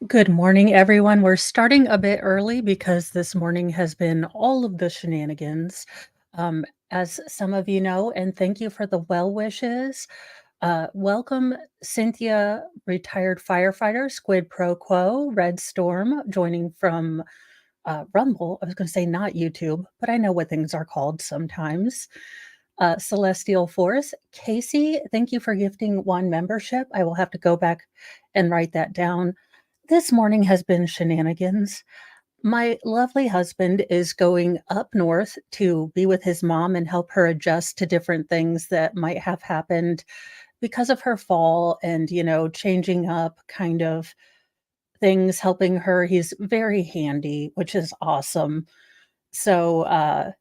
Good morning, everyone. We're starting a bit early because this morning has been all of the shenanigans, um, as some of you know, and thank you for the well wishes. Welcome, Cynthia, retired firefighter, Squid Pro Quo, Red Storm, joining from Rumble. I was going to say not YouTube, but I know what things are called sometimes. Celestial Force, Casey, thank you for gifting one membership. I will have to go back and write that down. This morning has been shenanigans. My lovely husband is going up north to be with his mom and help her adjust to different things that might have happened because of her fall and, changing up kind of things, helping her. He's very handy, which is awesome. So,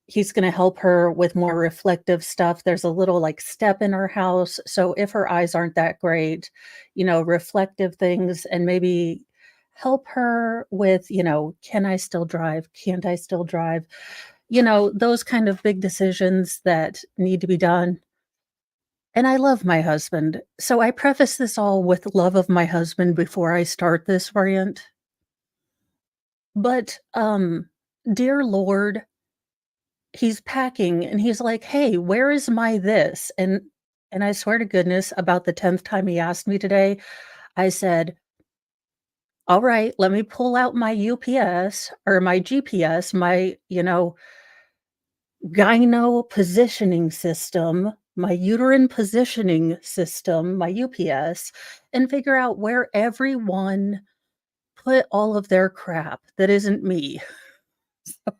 he's gonna help her with more reflective stuff. There's a little, like, step in her house, so if her eyes aren't that great, reflective things and maybe help her with, "Can I still drive? Can't I still drive?" Those kind of big decisions that need to be done. And I love my husband, so I preface this all with love of my husband before I start this rant. But, dear Lord, he's packing and he's like, "Hey, where is my this?" And I swear to goodness, about the 10th time he asked me today, I said, "All right, let me pull out my UPS or my GPS, my, gyno positioning system, my uterine positioning system, my UPS, and figure out where everyone put all of their crap that isn't me."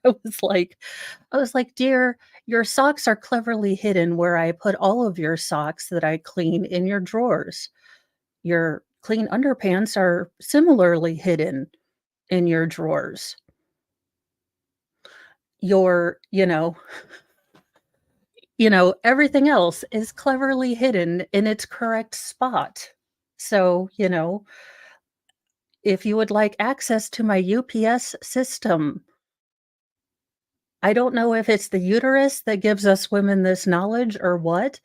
I was like, "Dear, your socks are cleverly hidden where I put all of your socks that I clean in your drawers. Your clean underpants are similarly hidden in your drawers. Your, everything else is cleverly hidden in its correct spot. So, if you would like access to my UPS system, I don't know if it's the uterus that gives us women this knowledge or what,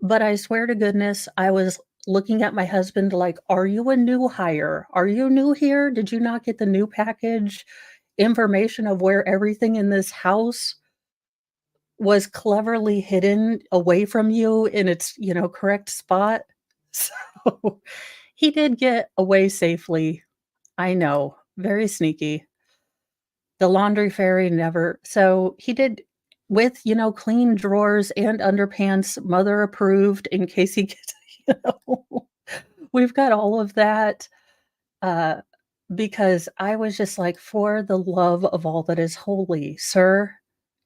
but I swear to goodness, I was looking at my husband like, "Are you a new hire? Are you new here? Did you not get the new package information of where everything in this house was cleverly hidden away from you in its, correct spot?" So, he did get away safely. I know, very sneaky. The laundry fairy never so he did with, clean drawers and underpants, mother approved in case he gets you know, we've got all of that, uh, because I was just like, "For the love of all that is holy, sir,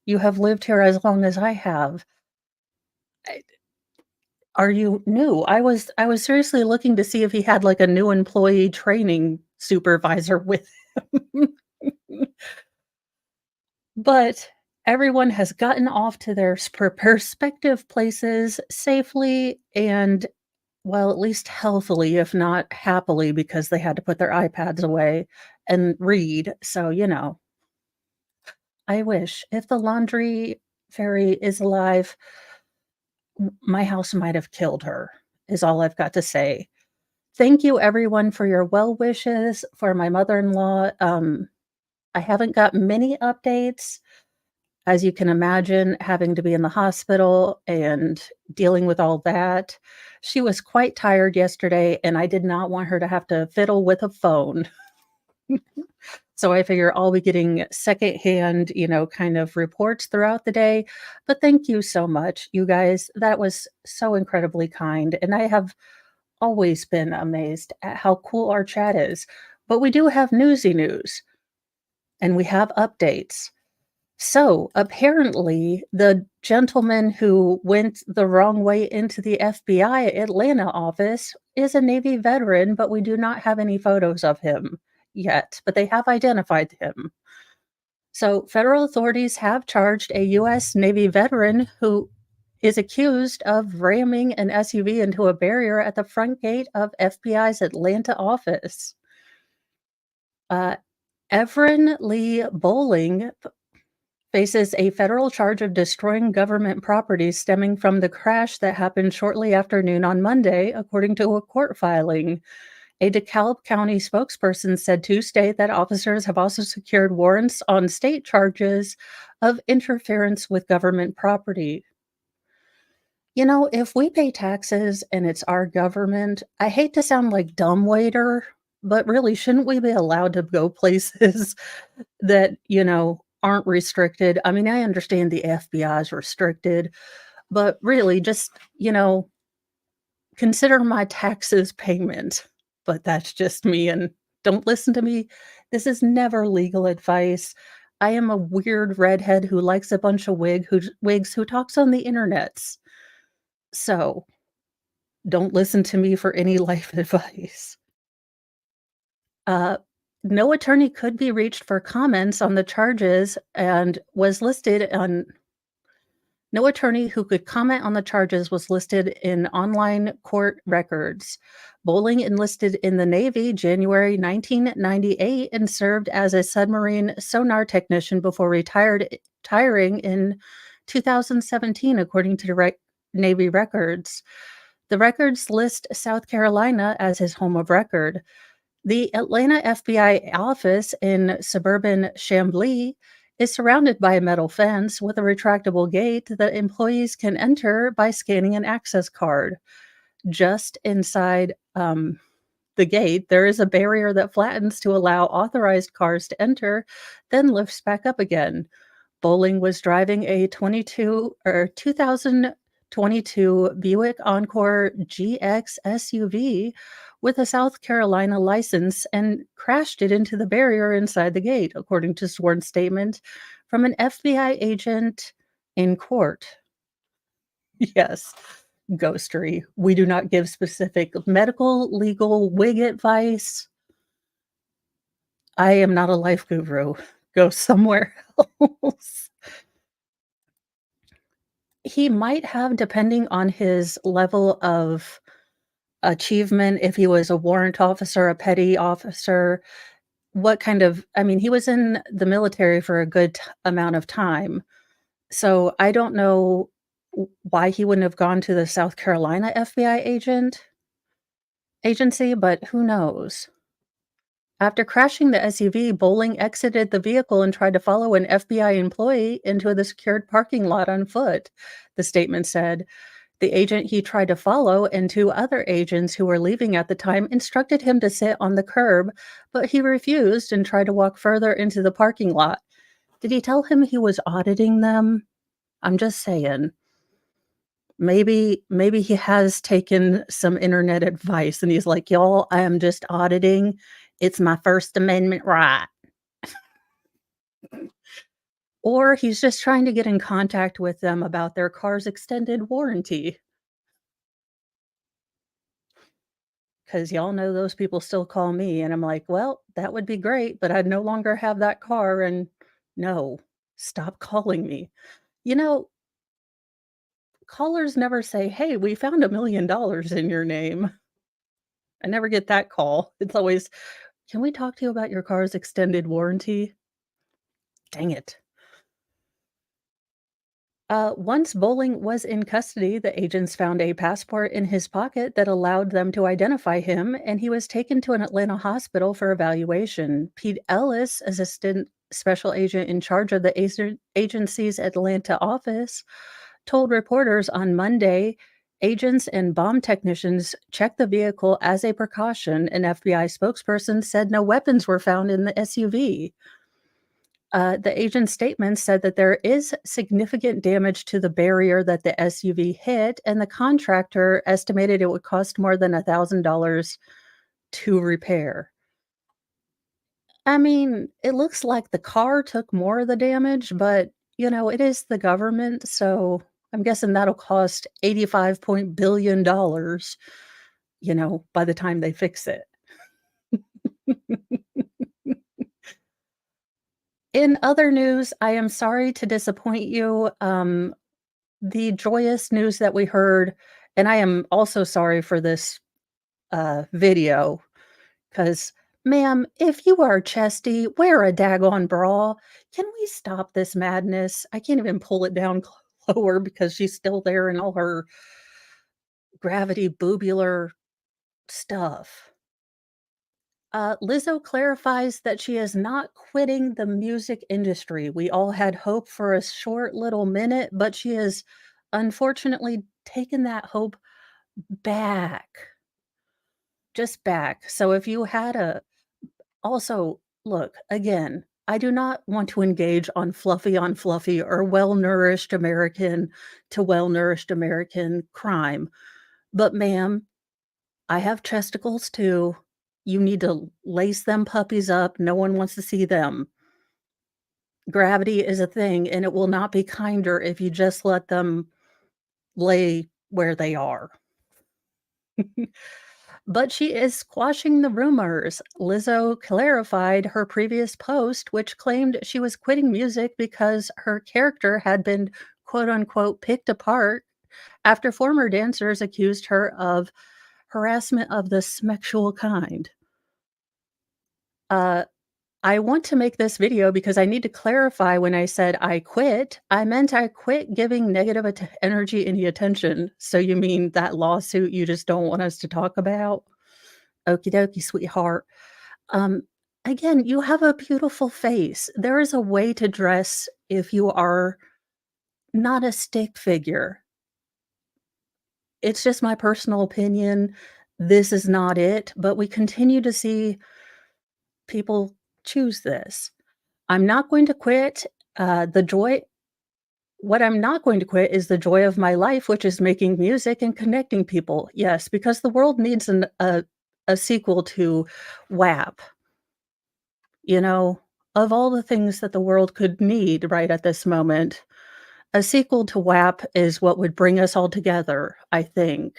you have lived here as long as I have. I Are you new?" I was seriously looking to see if he had, like, a new employee training supervisor with him. But everyone has gotten off to their perspective places safely and, well, at least healthily, if not happily, because they had to put their iPads away and read. So, I wish if the laundry fairy is alive, my house might have killed her, is all I've got to say. Thank you, everyone, for your well wishes for my mother in law. I haven't got many updates. As you can imagine, having to be in the hospital and dealing with all that. She was quite tired yesterday, and I did not want her to have to fiddle with a phone. So I figure I'll be getting secondhand, kind of reports throughout the day. But thank you so much, you guys. That was so incredibly kind. And I have always been amazed at how cool our chat is. But we do have newsy news and we have updates. So, apparently, the gentleman who went the wrong way into the FBI Atlanta office is a Navy veteran, but we do not have any photos of him yet, but they have identified him. So, federal authorities have charged a US Navy veteran who is accused of ramming an SUV into a barrier at the front gate of FBI's Atlanta office. Uh, Everin Lee Bowling faces a federal charge of destroying government property stemming from the crash that happened shortly after noon on Monday, according to a court filing. A DeKalb County spokesperson said Tuesday that officers have also secured warrants on state charges of interference with government property. If we pay taxes and it's our government, I hate to sound like dumbwaiter, but really, shouldn't we be allowed to go places that, aren't restricted? I mean, I understand the FBI is restricted, but really, just, consider my taxes payment. But that's just me, and don't listen to me. This is never legal advice. I am a weird redhead who likes a bunch of wigs who talks on the internets. So, don't listen to me for any life advice. Uh, no attorney could be reached for comments on the charges and was listed on no attorney who could comment on the charges was listed in online court records. Bowling enlisted in the Navy January 1998 and served as a submarine sonar technician before retiring in 2017, according to Navy records. The records list South Carolina as his home of record. The Atlanta FBI office in suburban Chamblee is surrounded by a metal fence with a retractable gate that employees can enter by scanning an access card. Just inside the gate, there is a barrier that flattens to allow authorized cars to enter, then lifts back up again. Bowling was driving a 2022 Buick Encore GX SUV with a South Carolina license and crashed it into the barrier inside the gate, according to sworn statement from an FBI agent in court. Yes, ghostery. We do not give specific medical, legal, wig advice. I am not a life guru. Go somewhere else. He might have, depending on his level of achievement, if he was a warrant officer, a petty officer, what kind of I mean, he was in the military for a good amount of time. So, I don't know why he wouldn't have gone to the South Carolina FBI agency, but who knows? After crashing the SUV, Bowling exited the vehicle and tried to follow an FBI employee into the secured parking lot on foot, the statement said. The agent he tried to follow and two other agents who were leaving at the time instructed him to sit on the curb, but he refused and tried to walk further into the parking lot. Did he tell him he was auditing them? I'm just saying. Maybe he has taken some internet advice and he's like, "Y'all, I am just auditing. It's my First Amendment right." Or he's just trying to get in contact with them about their car's extended warranty. 'Cause y'all know those people still call me, and I'm like, "Well, that would be great, but I'd no longer have that car, and no, stop calling me." You know, callers never say, "Hey, we found $1,000,000 in your name." I never get that call. It's always, "Can we talk to you about your car's extended warranty?" Dang it. Once Bowling was in custody, the agents found a passport in his pocket that allowed them to identify him, and he was taken to an Atlanta hospital for evaluation. Pete Ellis, assistant special agent in charge of the agency's Atlanta office, told reporters on Monday agents and bomb technicians checked the vehicle as a precaution. An FBI spokesperson said no weapons were found in the SUV. The agent's statement said that there is significant damage to the barrier that the SUV hit, and the contractor estimated it would cost more than $1,000 to repair. I mean, it looks like the car took more of the damage, but, it is the government, so I'm guessing that'll cost 85 point billion dollars, by the time they fix it. In other news, I am sorry to disappoint you. The joyous news that we heard, and I am also sorry for this video, because, ma'am, if you are chesty, wear a daggone bra. Can we stop this madness? I can't even pull it down lower because she's still there in all her gravity boobular stuff. Lizzo clarifies that she is not quitting the music industry. We all had hope for a short little minute, but she has unfortunately taken that hope back, just back. So if you had a also, look, again, I do not want to engage on fluffy or well-nourished American to well-nourished American crime. But ma'am, I have chesticles too. You need to lace them puppies up. No one wants to see them. Gravity is a thing, and it will not be kinder if you just let them lay where they are. But she is squashing the rumors. Lizzo clarified her previous post, which claimed she was quitting music because her character had been quote unquote picked apart after former dancers accused her of harassment of the sexual kind. Uh, I want to make this video because I need to clarify when I said I quit, I meant I quit giving negative energy any attention. So you mean that lawsuit you just don't want us to talk about? Okie dokie, sweetheart. Um, Again, you have a beautiful face. There is a way to dress if you are not a stick figure. It's just my personal opinion. This is not it, but we continue to see people choose this. I'm not going to quit. The joy What I'm not going to quit is the joy of my life, which is making music and connecting people. Yes, because the world needs a sequel to WAP. You know, of all the things that the world could need right at this moment, a sequel to WAP is what would bring us all together, I think.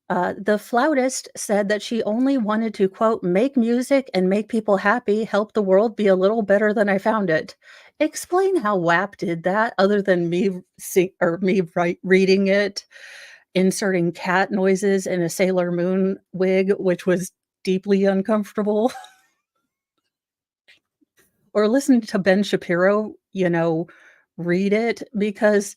The flautist said that she only wanted to, quote, make music and make people happy, help the world be a little better than I found it. Explain how WAP did that other than me reading it, inserting cat noises in a Sailor Moon wig, which was deeply uncomfortable, or listening to Ben Shapiro, read it, because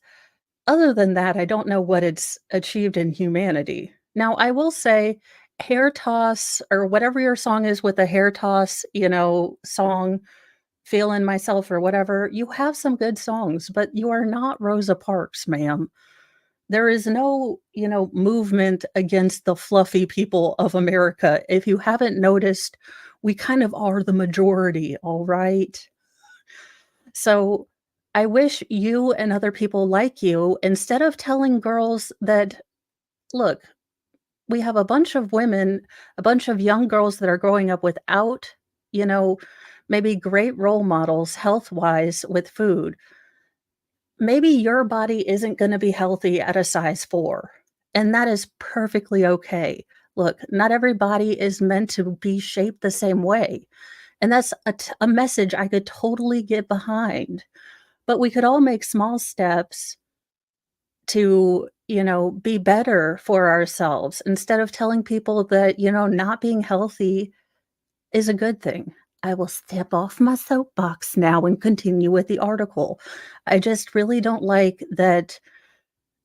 other than that, I don't know what it's achieved in humanity. Now, I will say Hair Toss or whatever your song is with the Hair Toss, song, Feeling Myself or whatever, you have some good songs, but you are not Rosa Parks, ma'am. There is no, movement against the fluffy people of America. If you haven't noticed, we kind of are the majority, all right? So I wish you and other people like you, instead of telling girls that, look, we have a bunch of women, a bunch of young girls that are growing up without, you know, maybe great role models health wise with food. Maybe your body isn't going to be healthy at a size 4, and that is perfectly okay. Look, not every body is meant to be shaped the same way. And that's a message I could totally get behind. But we could all make small steps to, be better for ourselves instead of telling people that, not being healthy is a good thing. I will step off my soapbox now and continue with the article. I just really don't like that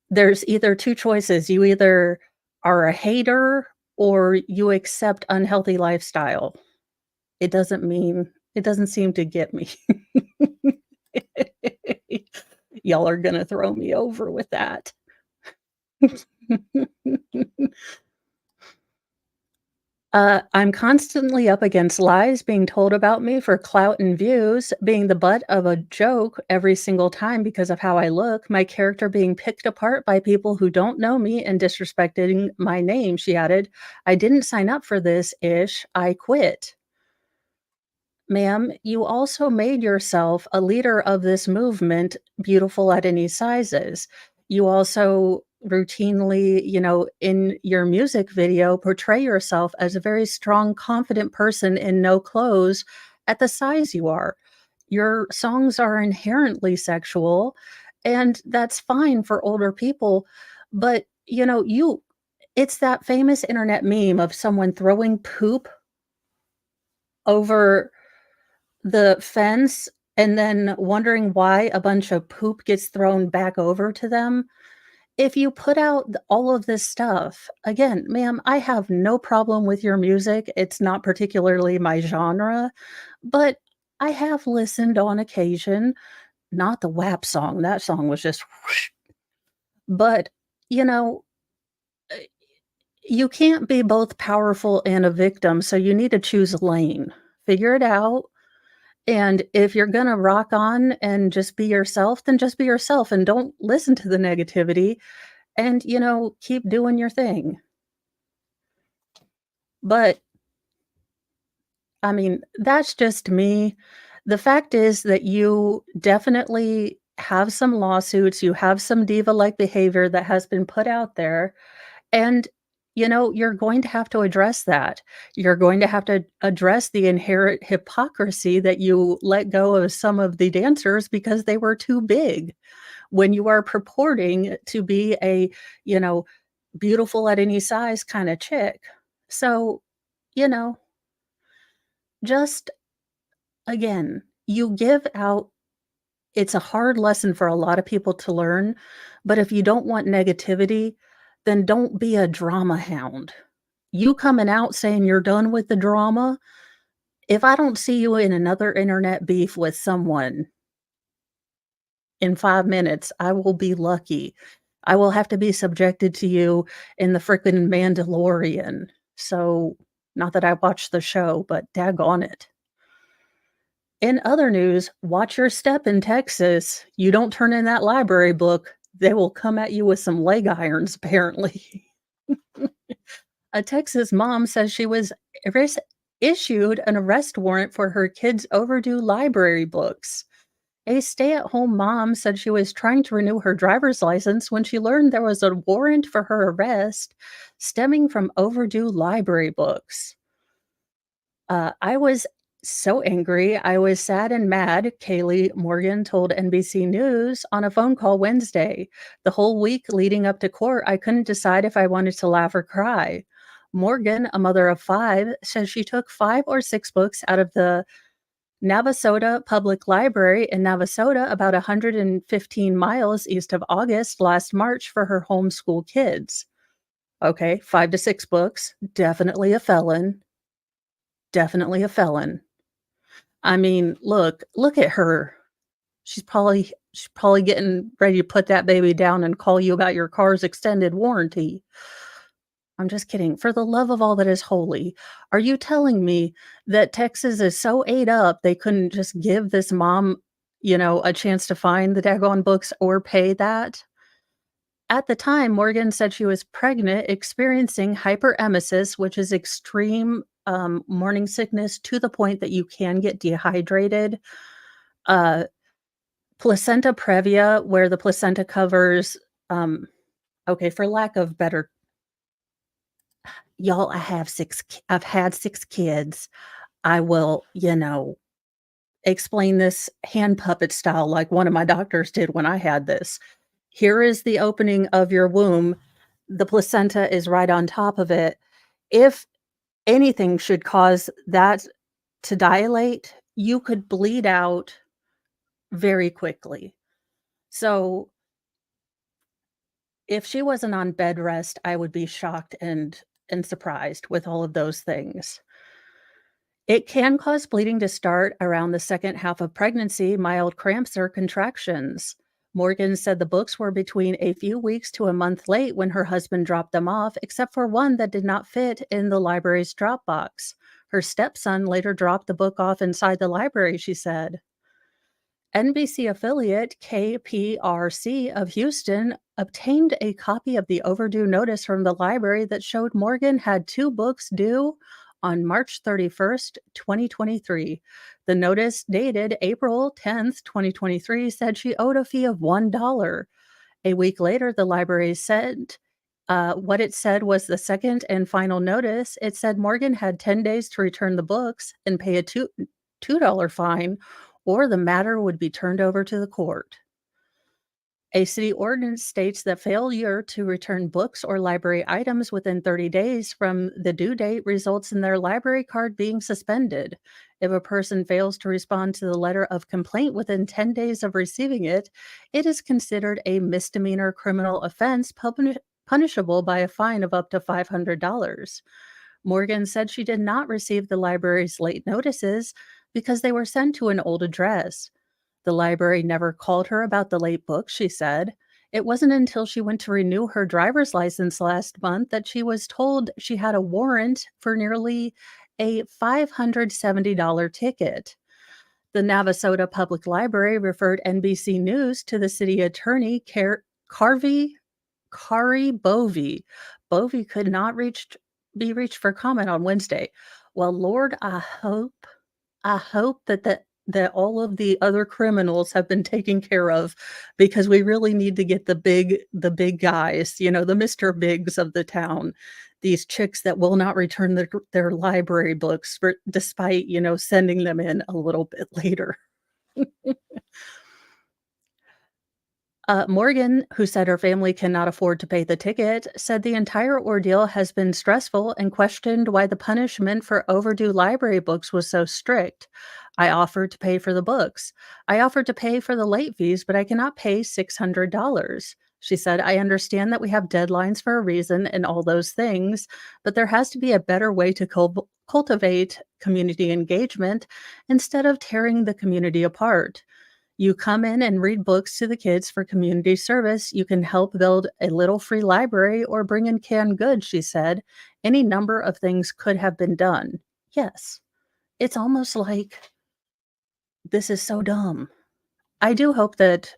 there's either 2 choices. You either are a hater or you accept unhealthy lifestyle. It doesn't seem to get me. Y'all are gonna throw me over with that. I'm constantly up against lies being told about me for clout and views, being the butt of a joke every single time because of how I look, my character being picked apart by people who don't know me and disrespecting my name, she added. I didn't sign up for this ish. I quit. Ma'am, you also made yourself a leader of this movement, beautiful at any sizes. You also routinely, in your music video, portray yourself as a very strong, confident person in no clothes at the size you are. Your songs are inherently sexual, and that's fine for older people. But, it's that famous internet meme of someone throwing poop over the fence and then wondering why a bunch of poop gets thrown back over to them. if you put out all of this stuff, again, ma'am, I have no problem with your music. It's not particularly my genre, but I have listened on occasion, not the WAP song. That song was just, whoosh. But you know, uh, you can't be both powerful and a victim. So you need to choose a lane, figure it out. And if you're going to rock on and just be yourself, then just be yourself and don't listen to the negativity and, keep doing your thing. But I mean, that's just me. The fact is that you definitely have some lawsuits, you have some diva-like behavior that has been put out there, and, you're going to have to address that. You're going to have to address the inherent hypocrisy that you let go of some of the dancers because they were too big when you are purporting to be a, you know, beautiful at any size kinda chick. So, you know, just again, you give out it's a hard lesson for a lot of people to learn, but if you don't want negativity, then don't be a drama hound. You coming out saying you're done with the drama, if I don't see you in another internet beef with someone in 5 minutes, I will be lucky. I will have to be subjected to you in the frickin' Mandalorian. So, not that I watch the show, but daggone it. In other news, watch your step in Texas. You don't turn in that library book, they will come at you with some leg irons, apparently. A Texas mom says she was issued an arrest warrant for her kids' overdue library books. A stay at home mom said she was trying to renew her driver's license when she learned there was a warrant for her arrest stemming from overdue library books. I was so angry. I was sad and mad, Kaylee Morgan told NBC News on a phone call Wednesday. The whole week leading up to court, I couldn't decide if I wanted to laugh or cry. Morgan, a mother of 5, says she took 5 or 6 books out of the Navasota Public Library in Navasota, about 115 miles east of August, last March for her homeschool kids. Okay, 5 to 6 books, definitely a felon. Definitely a felon. I mean, look at her. She's probably getting ready to put that baby down and call you about your car's extended warranty. I'm just kidding. For the love of all that is holy, are you telling me that Texas is so ate up they couldn't just give this mom, a chance to find the daggone books or pay that? At the time, Morgan said she was pregnant, experiencing hyperemesis, which is extreme, morning sickness to the point that you can get dehydrated. Uh, placenta previa, where the placenta covers, um okay, for lack of better y'all, I've had 6 kids. I will, explain this hand puppet style like one of my doctors did when I had this. Here is the opening of your womb. The placenta is right on top of it. If anything should cause that to dilate, you could bleed out very quickly. So, if she wasn't on bed rest, I would be shocked and surprised with all of those things. It can cause bleeding to start around the second half of pregnancy, mild cramps or contractions. Morgan said the books were between a few weeks to a month late when her husband dropped them off, except for one that did not fit in the library's drop box. Her stepson later dropped the book off inside the library, she said. NBC affiliate KPRC of Houston obtained a copy of the overdue notice from the library that showed Morgan had 2 books due on March 31st, 2023. The notice dated April 10th, 2023 said she owed a fee of $1. A week later, the library said what it said was the second and final notice. It said Morgan had 10 days to return the books and pay a $2 fine, or the matter would be turned over to the court. A city ordinance states that failure to return books or library items within 30 days from the due date results in their library card being suspended. If a person fails to respond to the letter of complaint within 10 days of receiving it, it is considered a misdemeanor criminal offense punishable by a fine of up to $500. Morgan said she did not receive the library's late notices because they were sent to an old address. The library never called her about the late book, she said. It wasn't until she went to renew her driver's license last month that she was told she had a warrant for nearly a $570 ticket. The Navasota Public Library referred NBC News to the city attorney, Kari Bovey. Bovey could not be reached for comment on Wednesday. Well, Lord, I hope that all of the other criminals have been taken care of, because we really need to get the big guys, the Mr. Bigs of the town, these chicks that will not return their library books despite, sending them in a little bit later. Morgan, who said her family cannot afford to pay the ticket, said the entire ordeal has been stressful and questioned why the punishment for overdue library books was so strict. I offered to pay for the books. I offered to pay for the late fees, but I cannot pay $600. She said, I understand that we have deadlines for a reason and all those things, but there has to be a better way to cultivate community engagement instead of tearing the community apart. You come in and read books to the kids for community service. You can help build a little free library or bring in canned goods, she said. Any number of things could have been done. Yes, it's almost like this is so dumb. I do hope that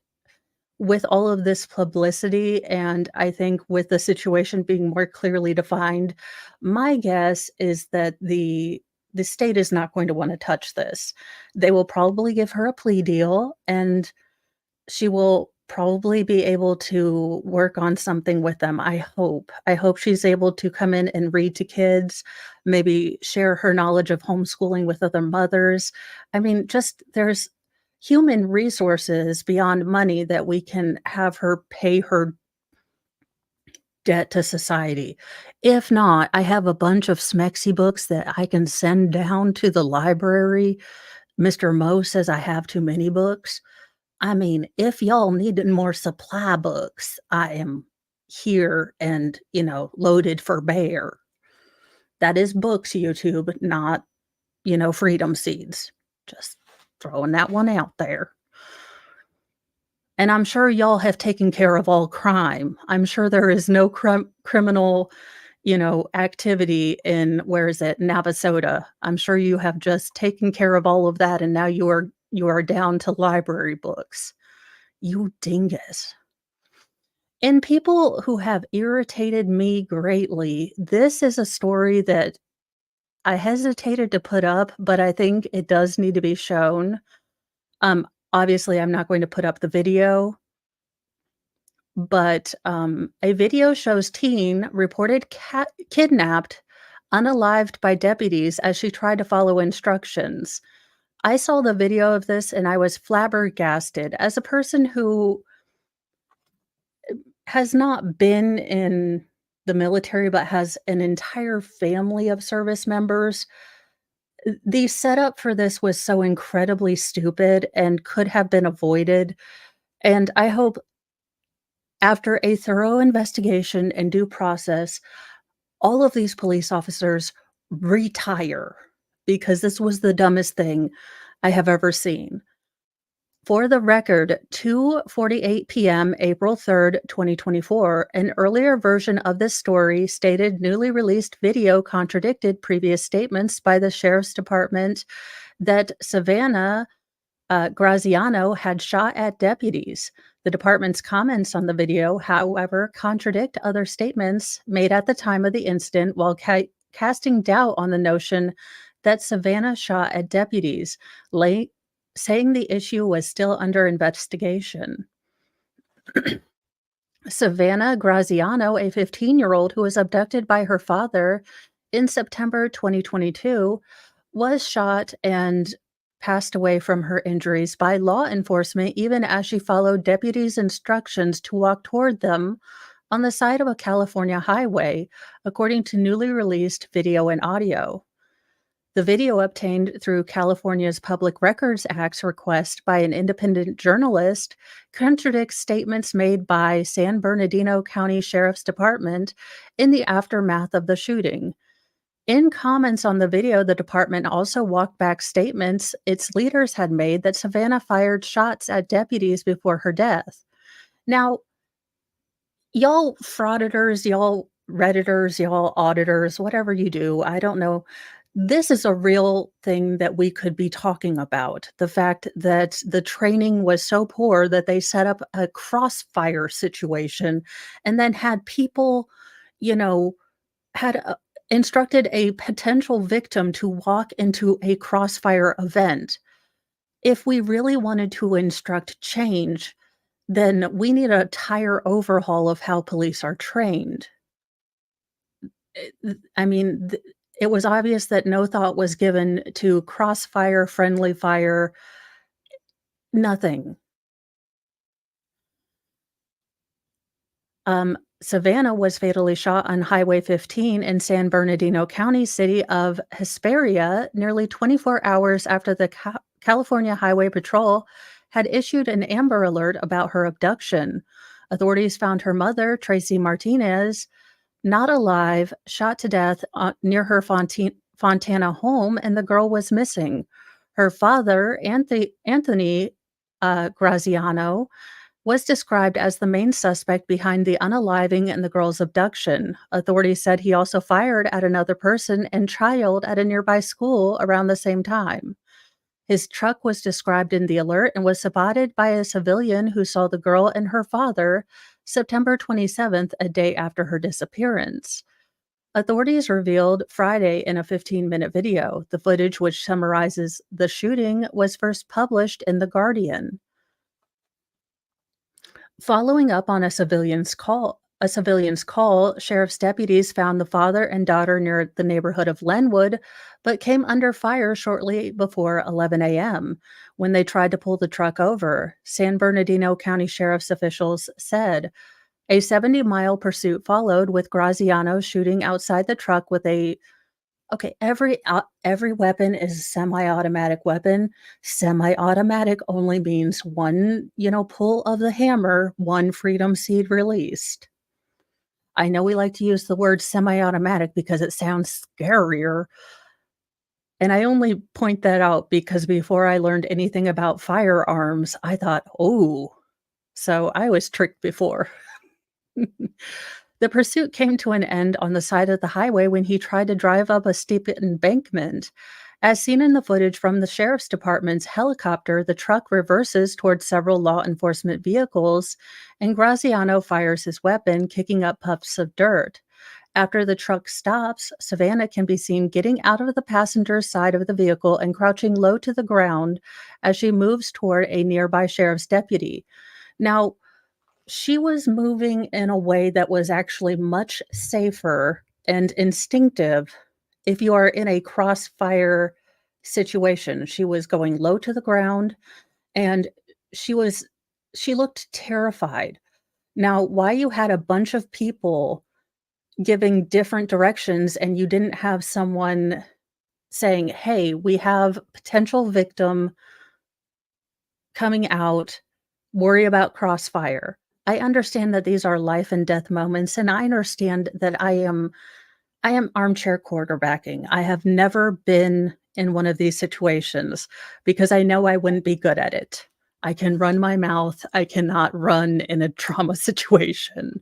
with all of this publicity, and I think with the situation being more clearly defined, my guess is that the state is not going to want to touch this. They will probably give her a plea deal, and she will probably be able to work on something with them, I hope. I hope she's able to come in and read to kids, maybe share her knowledge of homeschooling with other mothers. I mean, just there's human resources beyond money that we can have her pay her debt to society. If not, I have a bunch of Smexy books that I can send down to the library. Mr. Mo says I have too many books. I mean, if y'all needed more supply books, I am here and, loaded for bear. That is books, YouTube, not, freedom seeds. Just throwing that one out there. And I'm sure y'all have taken care of all crime. I'm sure there is no criminal, activity in, where is it, Navasota. I'm sure you have just taken care of all of that, and now you are down to library books. You dingus. And people who have irritated me greatly, this is a story that I hesitated to put up, but I think it does need to be shown. Um, Obviously, I'm not going to put up the video, but a video shows teen reported kidnapped, unalived by deputies as she tried to follow instructions. I saw the video of this and I was flabbergasted. As a person who has not been in the military but has an entire family of service members, the setup for this was so incredibly stupid and could have been avoided. And I hope after a thorough investigation and due process, all of these police officers retire, because this was the dumbest thing I have ever seen. For the record, 2:48 p.m., April 3rd, 2024, an earlier version of this story stated newly released video contradicted previous statements by the sheriff's department that Savannah Graziano had shot at deputies. The department's comments on the video, however, contradict other statements made at the time of the incident, while casting doubt on the notion that Savannah shot at deputies, saying the issue was still under investigation. Savannah Graziano, a 15-year-old who was abducted by her father in September 2022, was shot and passed away from her injuries by law enforcement even as she followed deputies' instructions to walk toward them on the side of a California highway, according to newly released video and audio. The video obtained through California's Public Records Act's request by an independent journalist contradicts statements made by San Bernardino County Sheriff's Department in the aftermath of the shooting. In comments on the video, the department also walked back statements its leaders had made that Savannah fired shots at deputies before her death. Now, y'all frauditors, y'all Redditors, y'all auditors, whatever you do, I don't know. This is a real thing that we could be talking about. The fact that the training was so poor that they set up a crossfire situation and then had people, you know, had instructed a potential victim to walk into a crossfire event. If we really wanted to instruct change, then we need a entire overhaul of how police are trained. I mean, it was obvious that no thought was given to crossfire, friendly fire, nothing. Savannah was fatally shot on Highway 15 in San Bernardino County, city of Hesperia, nearly 24 hours after the California Highway Patrol had issued an Amber Alert about her abduction. Authorities found her mother, Tracy Martinez, not alive, shot to death near her Fontana home, and the girl was missing. Her father, Anthony Graziano, was described as the main suspect behind the unaliving and the girl's abduction. Authorities said he also fired at another person and child at a nearby school around the same time. His truck was described in the alert and was spotted by a civilian who saw the girl and her father September 27th, a day after her disappearance. Authorities revealed Friday in a 15-minute video. The footage, which summarizes the shooting, was first published in The Guardian. Following up on a civilian's call, sheriff's deputies found the father and daughter near the neighborhood of Lenwood, but came under fire shortly before 11 a.m. when they tried to pull the truck over. San Bernardino County Sheriff's officials said a 70-mile pursuit followed, with Graziano shooting outside the truck with a Okay, every weapon is a semi-automatic weapon. Semi-automatic only means one, pull of the hammer, one freedom seed released. I know we like to use the word semi-automatic because it sounds scarier, and I only point that out because before I learned anything about firearms, I thought, "Oh." So I was tricked before. The pursuit came to an end on the side of the highway when he tried to drive up a steep embankment. As seen in the footage from the sheriff's department's helicopter, the truck reverses towards several law enforcement vehicles, and Graziano fires his weapon, kicking up puffs of dirt. After the truck stops, Savannah can be seen getting out of the passenger side of the vehicle and crouching low to the ground as she moves toward a nearby sheriff's deputy. Now, she was moving in a way that was actually much safer and instinctive if you are in a crossfire situation. She was going low to the ground, and she was she looked terrified. Now, why you had a bunch of people giving different directions and you didn't have someone saying, "Hey, we have potential victim coming out, worry about crossfire." I understand that these are life and death moments, and I understand that I am armchair quarterbacking. I have never been in one of these situations because I know I wouldn't be good at it. I can run my mouth, I cannot run in a trauma situation.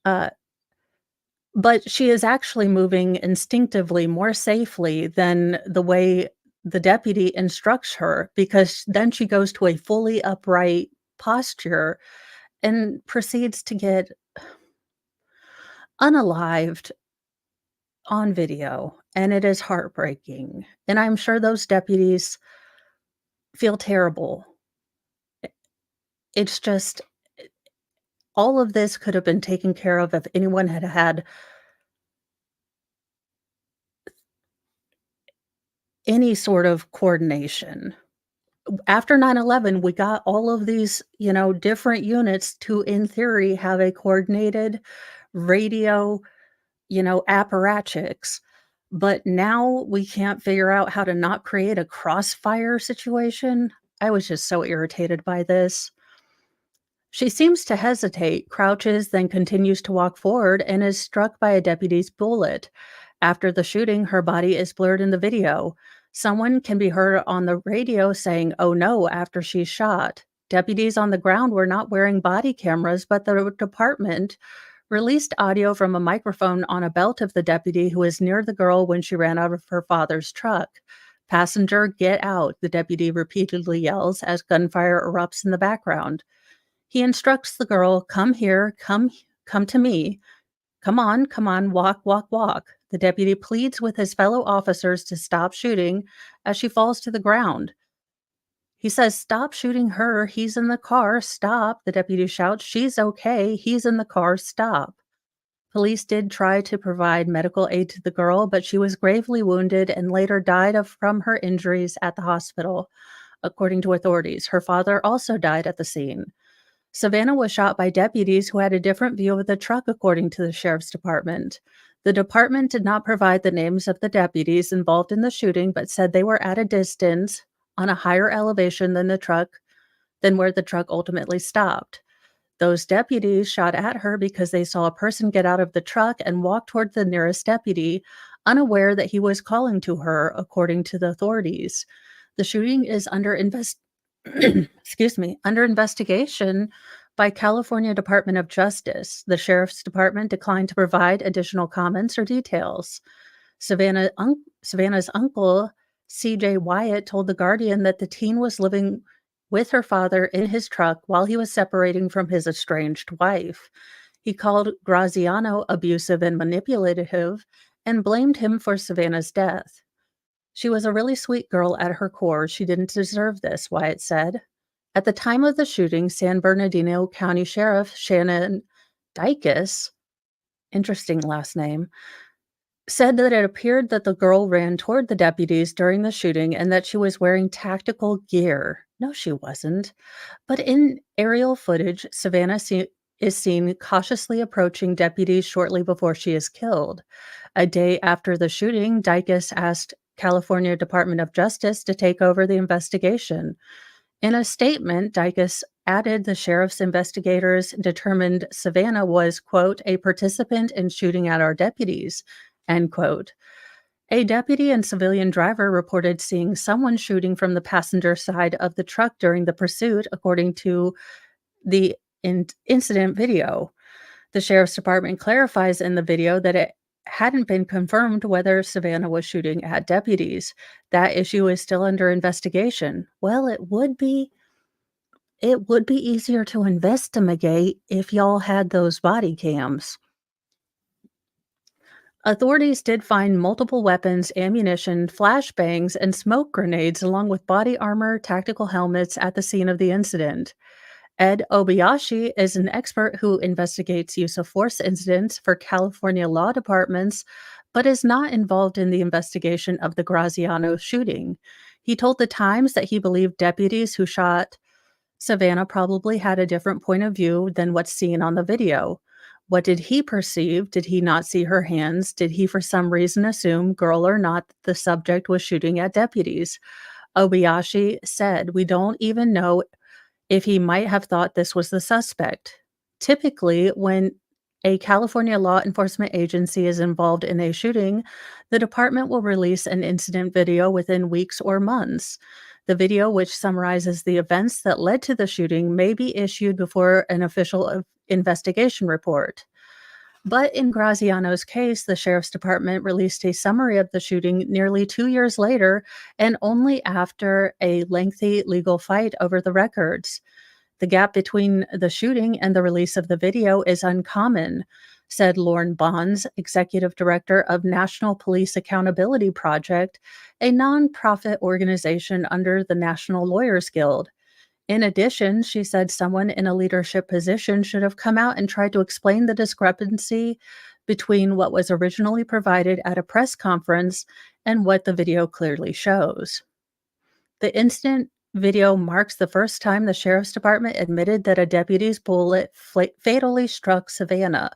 Uh, but she is actually moving instinctively more safely than the way the deputy instructs her, because then she goes to a fully upright posture and proceeds to get unalived on video, and it is heartbreaking, and I'm sure those deputies feel terrible. It's just all of this could have been taken care of if anyone had had any sort of coordination. After 9/11, we got all of these, different units to, in theory, have a coordinated radio, apparatchiks, but now we can't figure out how to not create a crossfire situation. I was just so irritated by this. She seems to hesitate, crouches, then continues to walk forward and is struck by a deputy's bullet. After the shooting, her body is blurred in the video. Someone can be heard on the radio saying, "Oh no," after she's shot. Deputies on the ground were not wearing body cameras, but the department released audio from a microphone on a belt of the deputy who was near the girl when she ran out of her father's truck. "Passenger, get out," the deputy repeatedly yells as gunfire erupts in the background. He instructs the girl, "Come here, come to me. Come on, walk, walk, walk." The deputy pleads with his fellow officers to stop shooting as she falls to the ground. He says, "Stop shooting her. He's in the car. Stop." The deputy shouts, "She's okay. He's in the car. Stop." Police did try to provide medical aid to the girl, but she was gravely wounded and later died from her injuries at the hospital. According to authorities, her father also died at the scene. Savannah was shot by deputies who had a different view of the truck, according to the sheriff's department. The department did not provide the names of the deputies involved in the shooting, but said they were at a distance on a higher elevation than where the truck ultimately stopped. Those deputies shot at her because they saw a person get out of the truck and walk toward the nearest deputy, unaware that he was calling to her, according to the authorities. The shooting is under under investigation by California Department of Justice. The sheriff's department declined to provide additional comments or details. Savannah's uncle, C.J. Wyatt, told The Guardian that the teen was living with her father in his truck while he was separating from his estranged wife. He called Graziano abusive and manipulative and blamed him for Savannah's death. "She was a really sweet girl at her core. She didn't deserve this," Wyatt said. At the time of the shooting, San Bernardino County Sheriff Shannon Dykes, interesting last name, said that it appeared that the girl ran toward the deputies during the shooting and that she was wearing tactical gear. No, she wasn't. But in aerial footage, Savannah is seen cautiously approaching deputies shortly before she is killed. A day after the shooting, Dykes asked California Department of Justice to take over the investigation. In a statement, Dykes added the sheriff's investigators determined Savannah was, quote, "a participant in shooting at our deputies," end quote. A deputy and civilian driver reported seeing someone shooting from the passenger side of the truck during the pursuit, according to the incident video. The sheriff's department clarifies in the video that it hadn't been confirmed whether Savannah was shooting at deputies. That issue is still under investigation. Well, it would be easier to investigate if y'all had those body cams. Authorities did find multiple weapons, ammunition, flashbangs, and smoke grenades, along with body armor, tactical helmets at the scene of the incident. Ed Obayashi is an expert who investigates use of force incidents for California law departments, but is not involved in the investigation of the Graziano shooting. He told The Times that he believed deputies who shot Savannah probably had a different point of view than what's seen on the video. What did he perceive? Did he not see her hands? Did he for some reason assume, girl or not, the subject was shooting at deputies? Obayashi said, "We don't even know if he might have thought this was the suspect." Typically, when a California law enforcement agency is involved in a shooting, the department will release an incident video within weeks or months. The video, which summarizes the events that led to the shooting, may be issued before an official investigation report. But in Graziano's case, the sheriff's department released a summary of the shooting nearly 2 years later, and only after a lengthy legal fight over the records. The gap between the shooting and the release of the video is uncommon, said Lorne Bonds, executive director of National Police Accountability Project, a nonprofit organization under the National Lawyers Guild. In addition, she said someone in a leadership position should have come out and tried to explain the discrepancy between what was originally provided at a press conference and what the video clearly shows. The instant video marks the first time the sheriff's department admitted that a deputy's bullet fatally struck Savannah.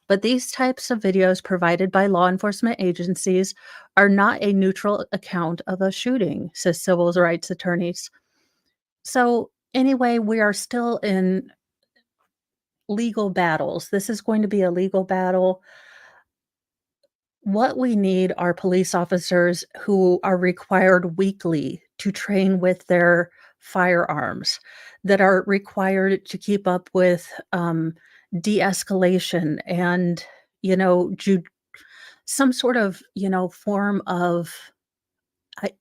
But these types of videos provided by law enforcement agencies are not a neutral account of a shooting, says civil rights attorneys. So, anyway, we are still in legal battles. This is going to be a legal battle. What we need are police officers who are required weekly to train with their firearms, that are required to keep up with de-escalation and, you know, some sort of, form of, I-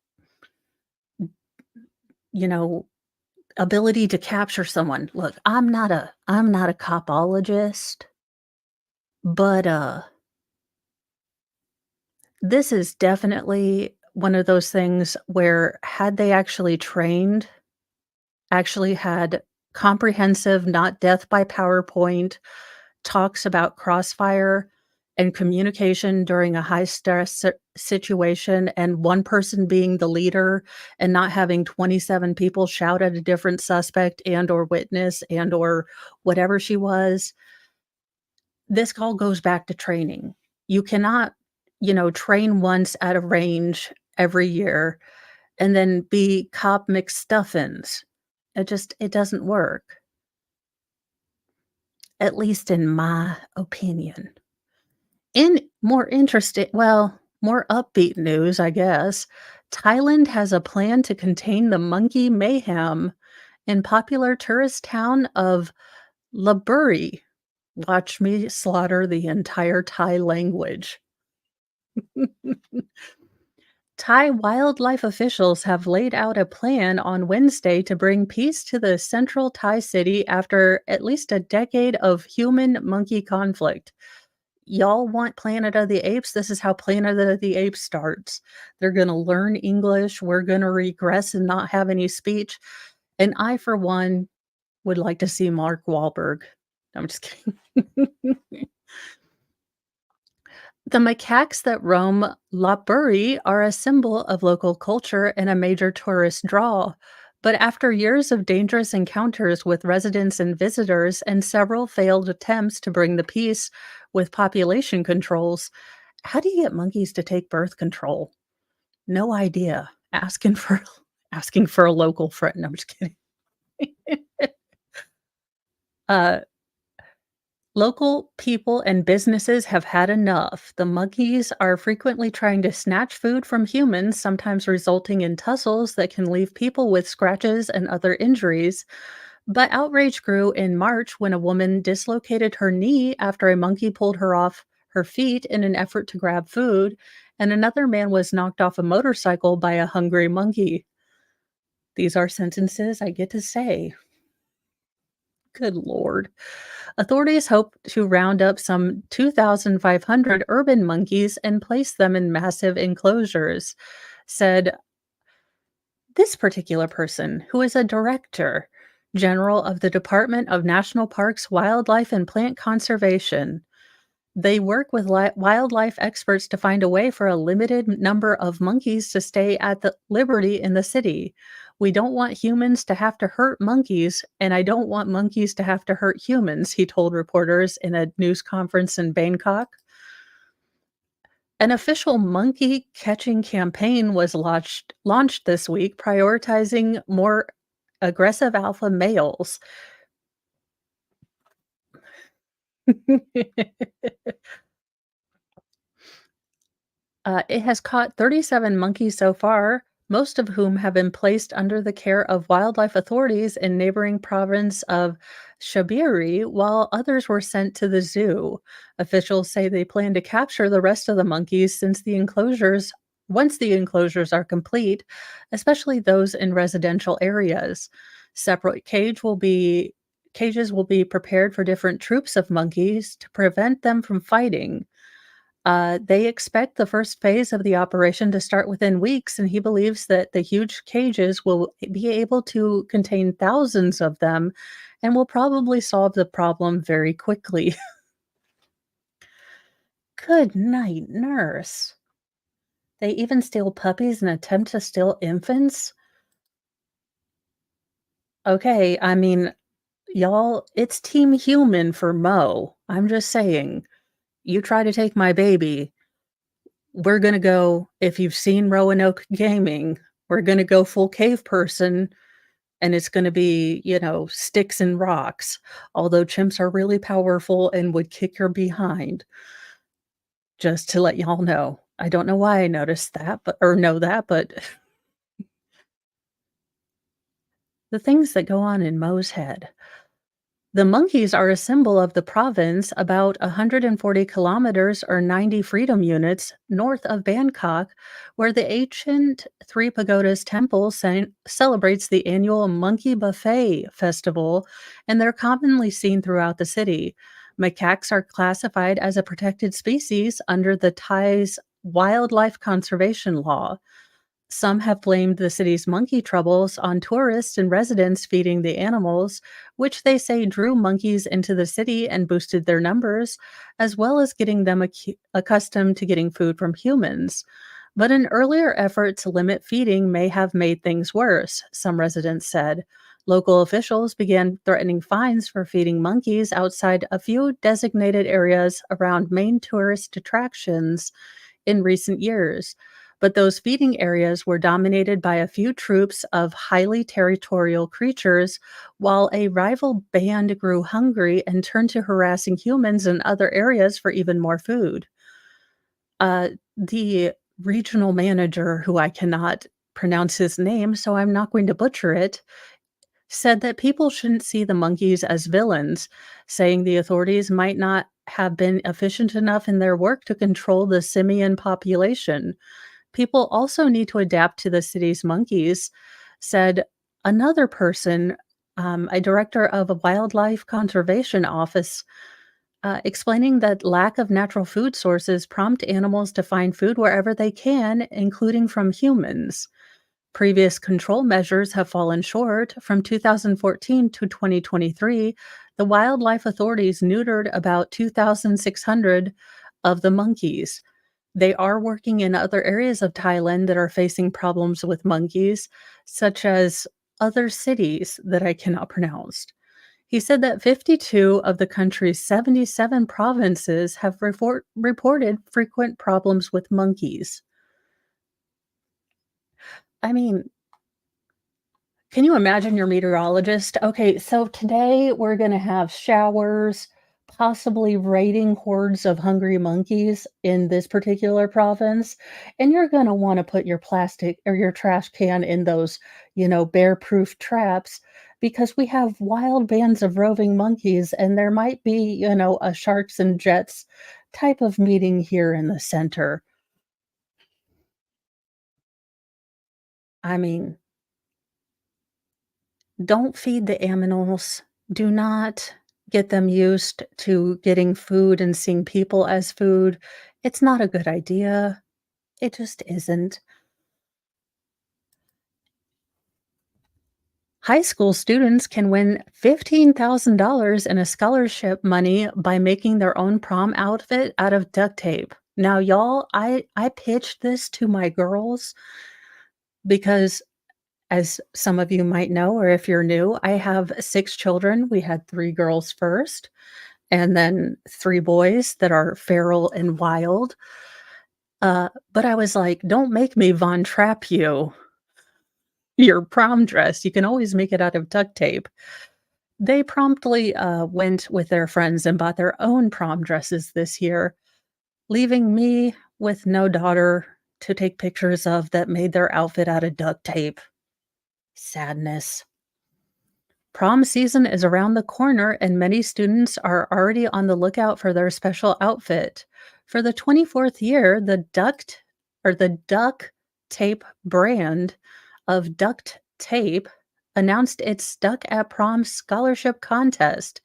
you know, ability to capture someone. Look, I'm not a copologist, but this is definitely one of those things where had they actually trained, actually had comprehensive, not death by PowerPoint talks about crossfire and communication during a high stress situation, and one person being the leader and not having 27 people shout at a different suspect and or witness and or whatever she was. This all goes back to training. You cannot, train once at a range every year and then be cop McStuffins. It doesn't work, at least in my opinion. In more interesting well, more upbeat news, I guess, Thailand has a plan to contain the monkey mayhem in popular tourist town of Laburi. Watch me slaughter the entire Thai language. Thai wildlife officials have laid out a plan on Wednesday to bring peace to the central Thai city after at least a decade of human monkey conflict. Y'all want Planet of the Apes? This is how Planet of the Apes starts. They're going to learn English. We're going to regress and not have any speech. And I, for one, would like to see Mark Wahlberg. I'm just kidding. The macaques that roam Lopburi are a symbol of local culture and a major tourist draw. But after years of dangerous encounters with residents and visitors and several failed attempts to bring the peace with population controls, how do you get monkeys to take birth control? No idea. Asking for a local friend. No, I'm just kidding. uh, Local people and businesses have had enough. The monkeys are frequently trying to snatch food from humans, sometimes resulting in tussles that can leave people with scratches and other injuries. But outrage grew in March when a woman dislocated her knee after a monkey pulled her off her feet in an effort to grab food, and another man was knocked off a motorcycle by a hungry monkey. These are sentences I get to say. Good Lord. Authorities hope to round up some 2,500 urban monkeys and place them in massive enclosures, said this particular person, who is a director general of the Department of National Parks, Wildlife, and Plant Conservation. They work with wildlife experts to find a way for a limited number of monkeys to stay at the liberty in the city. We don't want humans to have to hurt monkeys, and I don't want monkeys to have to hurt humans, he told reporters in a news conference in Bangkok. An official monkey catching campaign was launched this week, prioritizing more aggressive alpha males. It has caught 37 monkeys so far, most of whom have been placed under the care of wildlife authorities in neighboring province of Shabiri, while others were sent to the zoo. Officials say they plan to capture the rest of the monkeys once the enclosures are complete, especially those in residential areas. Separate cages will be prepared for different troops of monkeys to prevent them from fighting. They expect the first phase of the operation to start within weeks, and he believes that the huge cages will be able to contain thousands of them and will probably solve the problem very quickly. Good night, nurse. They even steal puppies and attempt to steal infants? Okay, I mean, y'all, it's Team Human for Mo. I'm just saying, you try to take my baby, we're gonna go if you've seen Roanoke Gaming, we're gonna go full cave person, and it's gonna be, sticks and rocks, although chimps are really powerful and would kick your behind, just to let y'all know. I don't know why I noticed that, but or know that, but the things that go on in Mo's head. The monkeys are a symbol of the province about 140 kilometers or 90 freedom units north of Bangkok, where the ancient Three Pagodas Temple celebrates the annual Monkey Buffet Festival, and they're commonly seen throughout the city. Macaques are classified as a protected species under the Thai's wildlife conservation law. Some have blamed the city's monkey troubles on tourists and residents feeding the animals, which they say drew monkeys into the city and boosted their numbers, as well as getting them accustomed to getting food from humans. But an earlier effort to limit feeding may have made things worse, some residents said. Local officials began threatening fines for feeding monkeys outside a few designated areas around main tourist attractions in recent years, but those feeding areas were dominated by a few troops of highly territorial creatures, while a rival band grew hungry and turned to harassing humans in other areas for even more food. The regional manager, who I cannot pronounce his name, so I'm not going to butcher it, said that people shouldn't see the monkeys as villains, saying the authorities might not have been efficient enough in their work to control the simian population. People also need to adapt to the city's monkeys, said another person, a director of a wildlife conservation office, explaining that lack of natural food sources prompt animals to find food wherever they can, including from humans. Previous control measures have fallen short. From 2014 to 2023, the wildlife authorities neutered about 2,600 of the monkeys. They are working in other areas of Thailand that are facing problems with monkeys, such as other cities that I cannot pronounce. He said that 52 of the country's 77 provinces have reported frequent problems with monkeys. I mean, can you imagine your meteorologist? Okay, so today we're gonna have showers, possibly raiding hordes of hungry monkeys in this particular province, and you're gonna wanna put your plastic or your trash can in those, bear-proof traps because we have wild bands of roving monkeys, and there might be, a sharks and jets type of meeting here in the center. I mean, don't feed the animals. Do not get them used to getting food and seeing people as food. It's not a good idea. It just isn't. High school students can win $15,000 in a scholarship money by making their own prom outfit out of duct tape. Now, y'all, I pitched this to my girls because, as some of you might know, or if you're new, I have 6 children. We had 3 girls first, and then 3 boys that are feral and wild. But I was like, "Don't make me Von Trapp your prom dress. You can always make it out of duct tape." They promptly, went with their friends and bought their own prom dresses this year, leaving me with no daughter to take pictures of that made their outfit out of duct tape. Sadness. Prom season is around the corner, and many students are already on the lookout for their special outfit. For the 24th year, the Duck Tape brand of duct tape announced its Stuck at Prom scholarship contest.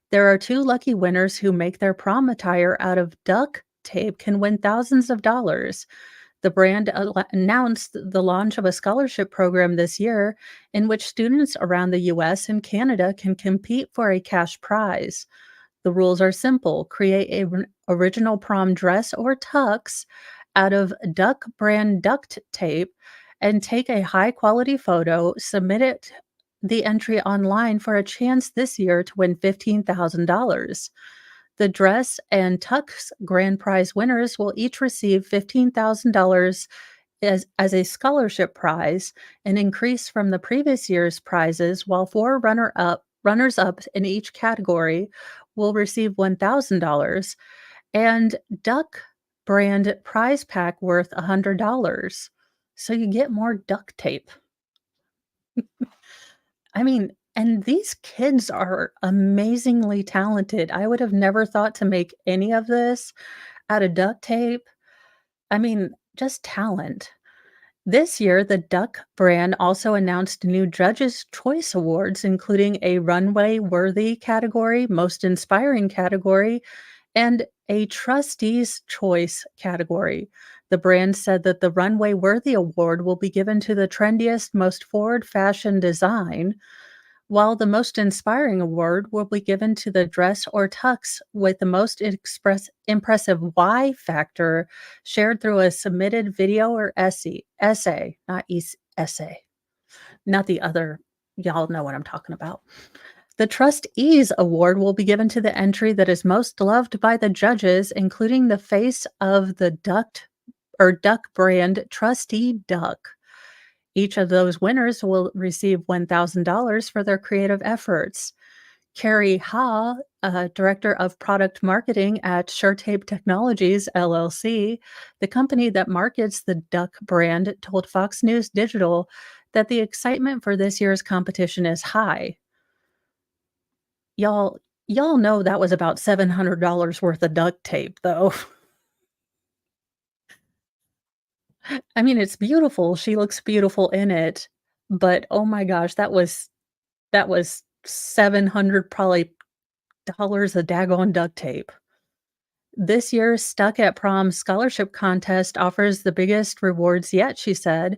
There are 2 lucky winners who make their prom attire out of duct tape can win thousands of dollars. The brand announced the launch of a scholarship program this year in which students around the US and Canada can compete for a cash prize. The rules are simple: create a original prom dress or tux out of Duck brand duct tape and take a high quality photo, submit it the entry online for a chance this year to win $15,000. The dress and tux grand prize winners will each receive $15,000 as a scholarship prize, an increase from the previous year's prizes, while four runners up in each category will receive $1,000 and duck brand prize pack worth $100. So you get more duct tape. I mean, and these kids are amazingly talented. I would have never thought to make any of this out of duct tape. I mean, just talent. This year, the Duck brand also announced new Judges' Choice Awards, including a Runway Worthy category, Most Inspiring category, and a Trustees' Choice category. The brand said that the Runway Worthy Award will be given to the trendiest, most forward fashion design, while the Most Inspiring award will be given to the dress or tux with the most impressive Y factor shared through a submitted video or essay, not essay, not the other. Y'all know what I'm talking about. The Trustees Award will be given to the entry that is most loved by the judges, including the face of the Duck brand Trustee Duck. Each of those winners will receive $1,000 for their creative efforts. Carrie Ha, Director of Product Marketing at SureTape Technologies, LLC, the company that markets the Duck brand, told Fox News Digital that the excitement for this year's competition is high. Y'all, y'all know that was about $700 worth of duct tape, though. I mean, it's beautiful. She looks beautiful in it, but oh my gosh, that was 700 probably dollars a daggone duct tape. This year's Stuck at Prom scholarship contest offers the biggest rewards yet, she said.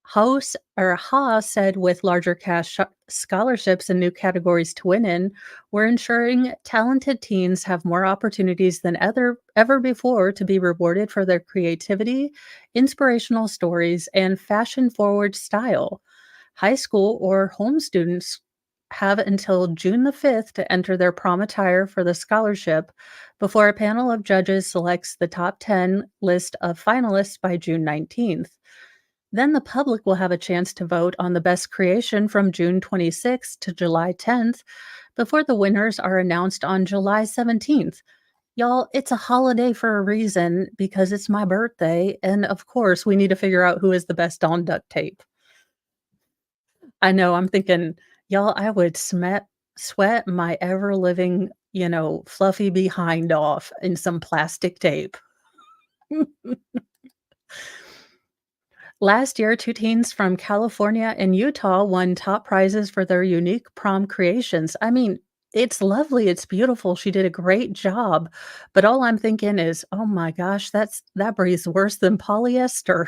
Ha said with larger cash scholarships and new categories to win in, we're ensuring talented teens have more opportunities than ever before to be rewarded for their creativity, inspirational stories, and fashion forward style. High school or home students have until June the 5th to enter their prom attire for the scholarship before a panel of judges selects the top 10 list of finalists by June 19th. Then the public will have a chance to vote on the best creation from June 26th to July 10th before the winners are announced on July 17th. Y'all, it's a holiday for a reason because it's my birthday. And of course, we need to figure out who is the best on duct tape. I know, I'm thinking, y'all, I would sweat my ever living, fluffy behind off in some plastic tape. Last year, two teens from California and Utah won top prizes for their unique prom creations. I mean, it's lovely, it's beautiful. She did a great job. But all I'm thinking is, "Oh my gosh, that breathes worse than polyester."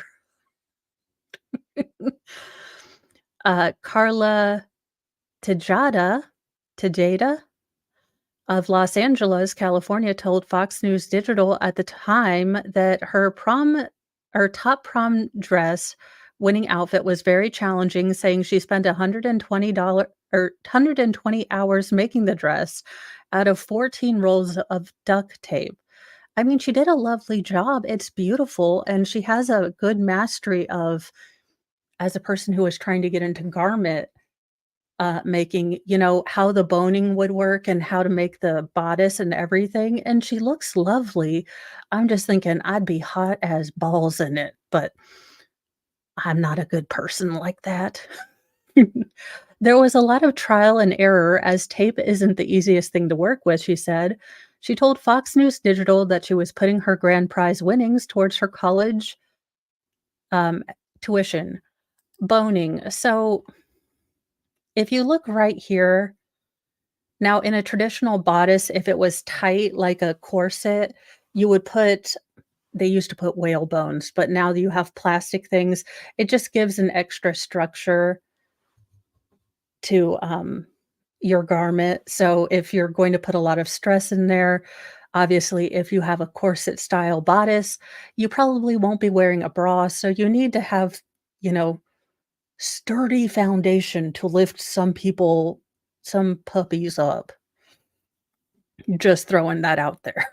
Carla Tejada Tejada of Los Angeles, California, told Fox News Digital at the time that her top prom dress winning outfit was very challenging, saying she spent $120 or 120 hours making the dress out of 14 rolls of duct tape. I mean, she did a lovely job. It's beautiful, and she has a good mastery of as a person who is trying to get into garment making, how the boning would work and how to make the bodice and everything, and she looks lovely. I'm just thinking I'd be hot as balls in it, but I'm not a good person like that. There was a lot of trial and error as tape isn't the easiest thing to work with, she said. She told Fox News Digital that she was putting her grand prize winnings towards her college um, tuition. Boning. So if you look right here, now in a traditional bodice, if it was tight like a corset, you would put they used to put whale bones, but now that you have plastic things, it just gives an extra structure to, your garment. So if you're going to put a lot of stress in there, Obviously, if you have a corset style bodice, you probably won't be wearing a bra, so you need to have, you know, sturdy foundation to lift some puppies up. Just throwing that out there.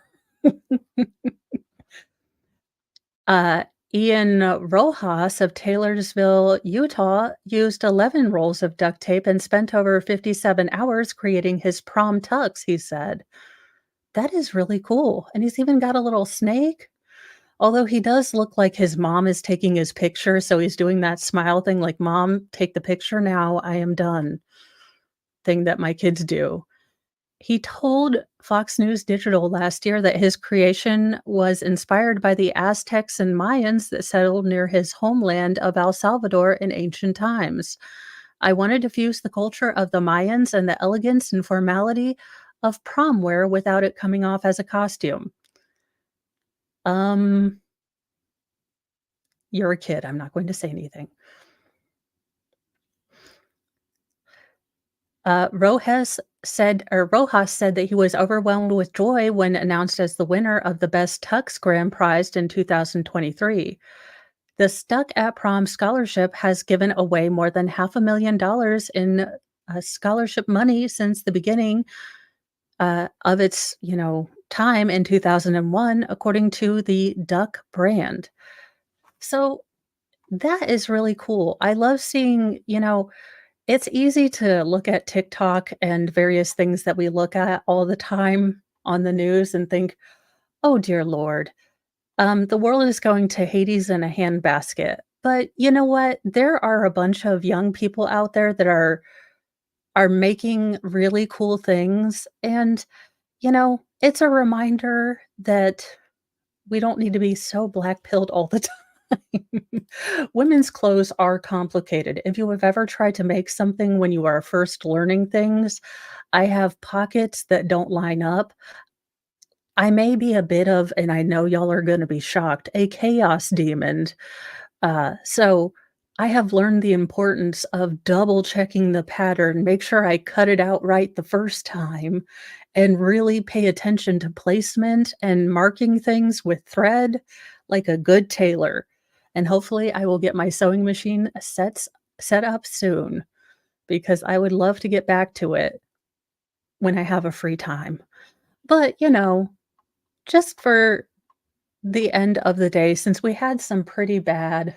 Uh, Ian Rojas of Taylorsville, Utah, used 11 rolls of duct tape and spent over 57 hours creating his prom tux, he said. That is really cool. And he's even got a little snake. Although he does look like his mom is taking his picture, so he's doing that smile thing like, "Mom, take the picture now, I am done," thing that my kids do. He told Fox News Digital last year that his creation was inspired by the Aztecs and Mayans that settled near his homeland of El Salvador in ancient times. I wanted to fuse the culture of the Mayans and the elegance and formality of prom wear without it coming off as a costume. Um, you're a kid. I'm not going to say anything. Rojas said that he was overwhelmed with joy when announced as the winner of the Best Tux Grand Prize in 2023. The Stuck at Prom scholarship has given away more than $500,000 in scholarship money since the beginning of its, time in 2001, according to the Duck brand. So that is really cool. I love seeing, it's easy to look at TikTok and various things that we look at all the time on the news and think, "Oh, dear Lord, the world is going to Hades in a handbasket." But you know what? There are a bunch of young people out there that are making really cool things, and, it's a reminder that we don't need to be so black-pilled all the time. Women's clothes are complicated. If you have ever tried to make something when you are first learning things, I have pockets that don't line up. I may be a bit of, and I know y'all are gonna be shocked, a chaos demon. So I have learned the importance of double checking the pattern, make sure I cut it out right the first time, and really pay attention to placement and marking things with thread like a good tailor. And hopefully I will get my sewing machine set up soon because I would love to get back to it when I have a free time. But, just for the end of the day, since we had some pretty bad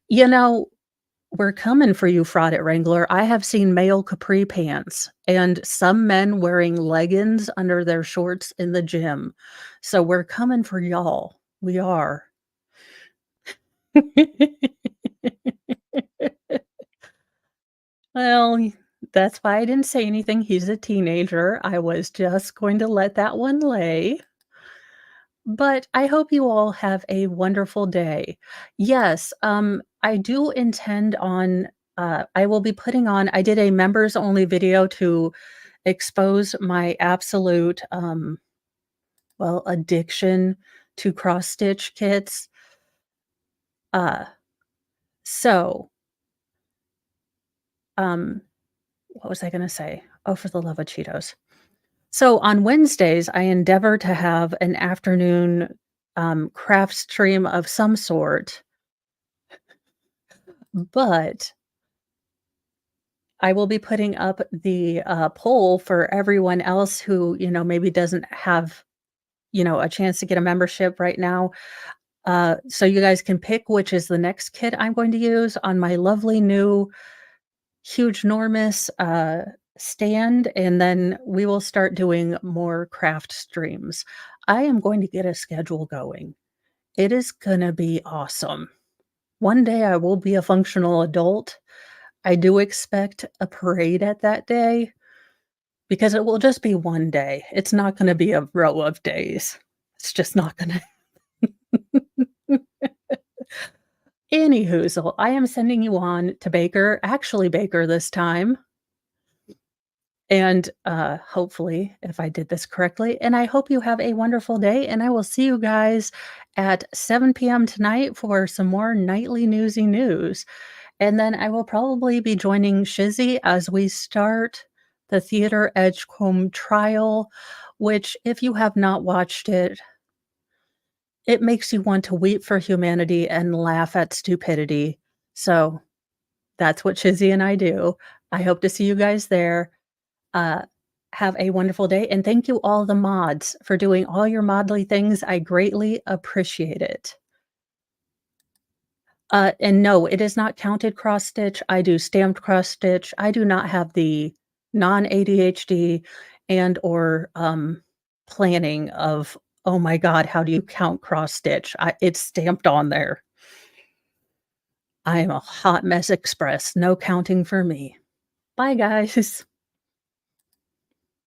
you know, we're coming for you, Fraud at Wrangler. I have seen male capri pants and some men wearing leggings under their shorts in the gym. So we're coming for y'all. We are. Well, that's why I didn't say anything. He's a teenager. I was just going to let that one lay. But I hope you all have a wonderful day. Yes, I do intend on I will be putting on I did a members only video to expose my absolute addiction to cross stitch kits. Uh so um what was I gonna say? Oh, for the love of Cheetos. So on Wednesdays, I endeavor to have an afternoon craft stream of some sort, but I will be putting up the poll for everyone else who, maybe doesn't have, a chance to get a membership right now. So you guys can pick which is the next kit I'm going to use on my lovely new huge enormous stand, and then we will start doing more craft streams. I am going to get a schedule going. It is gonna be awesome. One day I will be a functional adult. I do expect a parade at that day because it will just be one day. It's not gonna be a row of days. It's just not gonna Anyhoozle, I am sending you on to Baker, actually Baker this time, and, hopefully, if I did this correctly, and I hope you have a wonderful day, and I will see you guys at 7 p.m. tonight for some more nightly newsy news, and then I will probably be joining Shizzy as we start the Theodore Edgecombe trial, which, if you have not watched it, it makes you want to weep for humanity and laugh at stupidity. So, that's what Chizzy and I do. I hope to see you guys there. Uh, have a wonderful day, and thank you all the mods for doing all your modly things. I greatly appreciate it. And no, it is not counted cross stitch. I do stamped cross stitch. I do not have the non-ADHD and or planning of, oh my God, how do you count cross stitch? It's stamped on there. I am a hot mess express. No counting for me. Bye, guys.